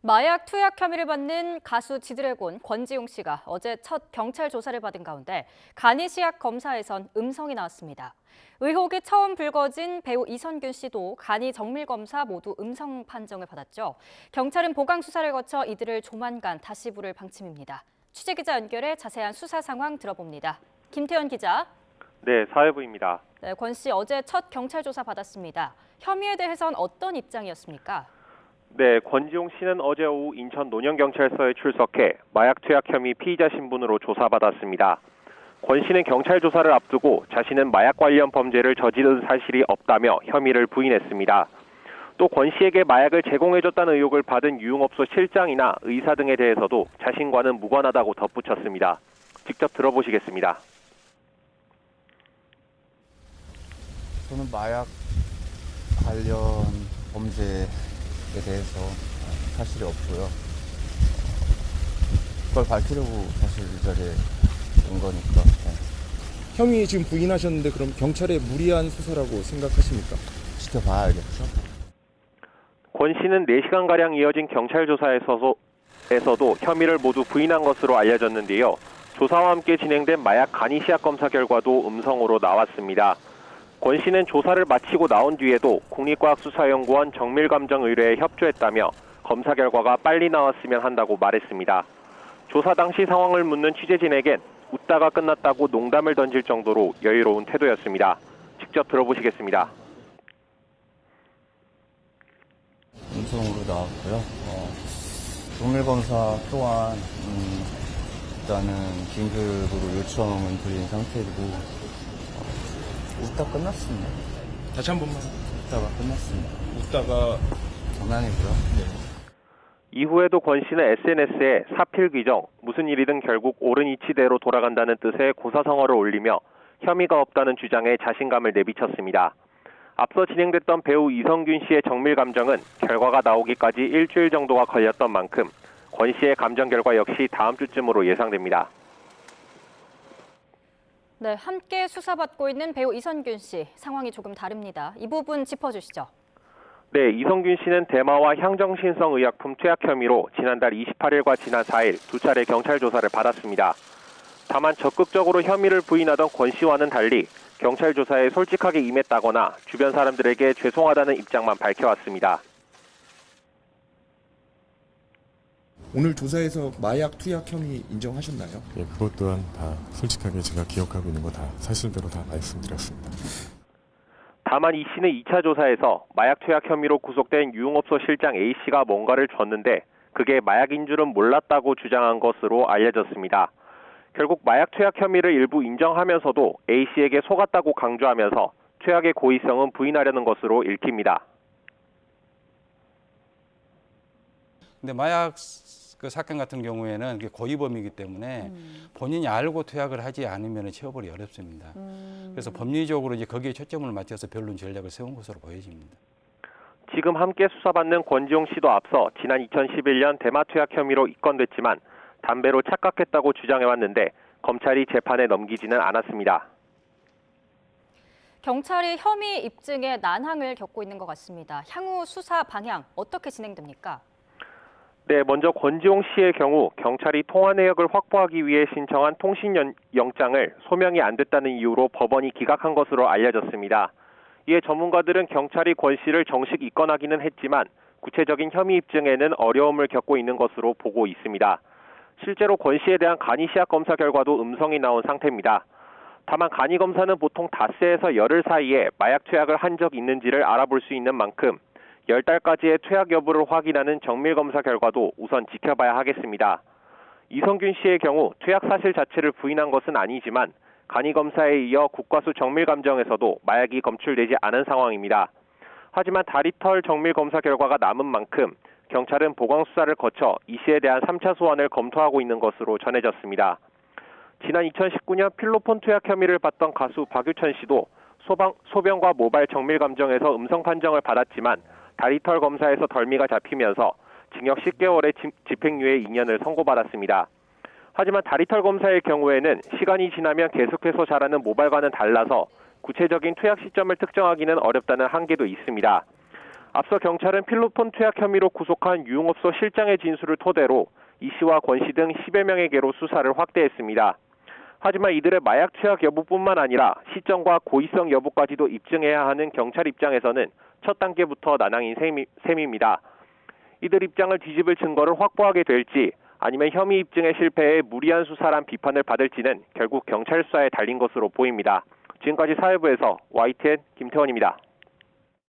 마약 투약 혐의를 받는 가수 지드래곤 권지용 씨가 어제 첫 경찰 조사를 받은 가운데 간이시약 검사에선 음성이 나왔습니다. 의혹이 처음 불거진 배우 이선균 씨도 간이 정밀 검사 모두 음성 판정을 받았죠. 경찰은 보강 수사를 거쳐 이들을 조만간 다시 부를 방침입니다. 취재기자 연결해 자세한 수사 상황 들어봅니다. 김태현 기자. 네, 사회부입니다. 네, 권 씨 어제 첫 경찰 조사 받았습니다. 혐의에 대해선 어떤 입장이었습니까? 네, 권지용 씨는 어제 오후 인천 논현경찰서에 출석해 마약 투약 혐의 피의자 신분으로 조사받았습니다. 권 씨는 경찰 조사를 앞두고 자신은 마약 관련 범죄를 저지른 사실이 없다며 혐의를 부인했습니다. 또 권 씨에게 마약을 제공해줬다는 의혹을 받은 유흥업소 실장이나 의사 등에 대해서도 자신과는 무관하다고 덧붙였습니다. 직접 들어보시겠습니다. 저는 마약 관련 범죄에 대해서 사실이 없고요. 그걸 밝히려고 사실 이 자리에 온 거니까. 혐의 지금 부인하셨는데 그럼 경찰의 무리한 수사라고 생각하십니까? 지켜봐야 알겠죠. 권 씨는 4시간가량 이어진 경찰 조사에서도 혐의를 모두 부인한 것으로 알려졌는데요. 조사와 함께 진행된 마약 간이시약 검사 결과도 음성으로 나왔습니다. 권 씨는 조사를 마치고 나온 뒤에도 국립과학수사연구원 정밀감정의뢰에 협조했다며 검사 결과가 빨리 나왔으면 한다고 말했습니다. 조사 당시 상황을 묻는 취재진에겐 웃다가 끝났다고 농담을 던질 정도로 여유로운 태도였습니다. 직접 들어보시겠습니다. 음성으로 나왔고요. 정밀검사 또한 일단은 긴급으로 요청은 드린 상태이고 웃다 끝났습니다. 다시 한 번만. 웃다가 끝났습니다. 웃다가 장난이고요. 이후에도 권 씨는 SNS에 사필귀정, 무슨 일이든 결국 옳은 이치대로 돌아간다는 뜻의 고사성어를 올리며 혐의가 없다는 주장에 자신감을 내비쳤습니다. 앞서 진행됐던 배우 이선균 씨의 정밀감정은 결과가 나오기까지 일주일 정도가 걸렸던 만큼 권 씨의 감정 결과 역시 다음 주쯤으로 예상됩니다. 네, 함께 수사받고 있는 배우 이선균 씨 상황이 조금 다릅니다. 이 부분 짚어주시죠. 네, 이선균 씨는 대마와 향정신성 의약품 투약 혐의로 지난달 28일과 지난 4일 두 차례 경찰 조사를 받았습니다. 다만 적극적으로 혐의를 부인하던 권 씨와는 달리 경찰 조사에 솔직하게 임했다거나 주변 사람들에게 죄송하다는 입장만 밝혀왔습니다. 오늘 조사에서 마약 투약 혐의 인정하셨나요? 예, 그것 또한 다 솔직하게 제가 기억하고 있는 거 다 사실대로 다 말씀드렸습니다. 다만 이 씨는 2차 조사에서 마약 투약 혐의로 구속된 유흥업소 실장 A씨가 뭔가를 줬는데 그게 마약인 줄은 몰랐다고 주장한 것으로 알려졌습니다. 결국 마약 투약 혐의를 일부 인정하면서도 A씨에게 속았다고 강조하면서 투약의 고의성은 부인하려는 것으로 읽힙니다. 근데 마약 그 사건 같은 경우에는 그게 고의범이기 때문에 본인이 알고 투약을 하지 않으면 처벌이 어렵습니다. 그래서 법리적으로 이제 거기에 초점을 맞춰서 변론 전략을 세운 것으로 보여집니다. 지금 함께 수사받는 권지용 씨도 앞서 지난 2011년 대마 투약 혐의로 입건됐지만 담배로 착각했다고 주장해왔는데 검찰이 재판에 넘기지는 않았습니다. 경찰이 혐의 입증에 난항을 겪고 있는 것 같습니다. 향후 수사 방향 어떻게 진행됩니까? 네, 먼저 권지용 씨의 경우 경찰이 통화 내역을 확보하기 위해 신청한 통신영장을 소명이 안 됐다는 이유로 법원이 기각한 것으로 알려졌습니다. 이에 전문가들은 경찰이 권 씨를 정식 입건하기는 했지만 구체적인 혐의 입증에는 어려움을 겪고 있는 것으로 보고 있습니다. 실제로 권 씨에 대한 간이시약 검사 결과도 음성이 나온 상태입니다. 다만 간이 검사는 보통 닷새에서 열흘 사이에 마약 투약을 한 적 있는지를 알아볼 수 있는 만큼 10달까지의 투약 여부를 확인하는 정밀검사 결과도 우선 지켜봐야 하겠습니다. 이선균 씨의 경우 투약 사실 자체를 부인한 것은 아니지만 간이검사에 이어 국과수 정밀감정에서도 마약이 검출되지 않은 상황입니다. 하지만 다리털 정밀검사 결과가 남은 만큼 경찰은 보강수사를 거쳐 이 씨에 대한 3차 소환을 검토하고 있는 것으로 전해졌습니다. 지난 2019년 필로폰 투약 혐의를 받던 가수 박유천 씨도 소변과 모발 정밀감정에서 음성 판정을 받았지만 다리털 검사에서 덜미가 잡히면서 징역 10개월의 집행유예 2년을 선고받았습니다. 하지만 다리털 검사의 경우에는 시간이 지나면 계속해서 자라는 모발과는 달라서 구체적인 투약 시점을 특정하기는 어렵다는 한계도 있습니다. 앞서 경찰은 필로폰 투약 혐의로 구속한 유흥업소 실장의 진술을 토대로 이 씨와 권 씨 등 10여 명에게로 수사를 확대했습니다. 하지만 이들의 마약 투약 여부뿐만 아니라 시점과 고의성 여부까지도 입증해야 하는 경찰 입장에서는 첫 단계부터 난항인 셈입니다. 이들 입장을 뒤집을 증거를 확보하게 될지 아니면 혐의 입증에 실패해 무리한 수사란 비판을 받을지는 결국 경찰 수사에 달린 것으로 보입니다. 지금까지 사회부에서 YTN 김태원입니다.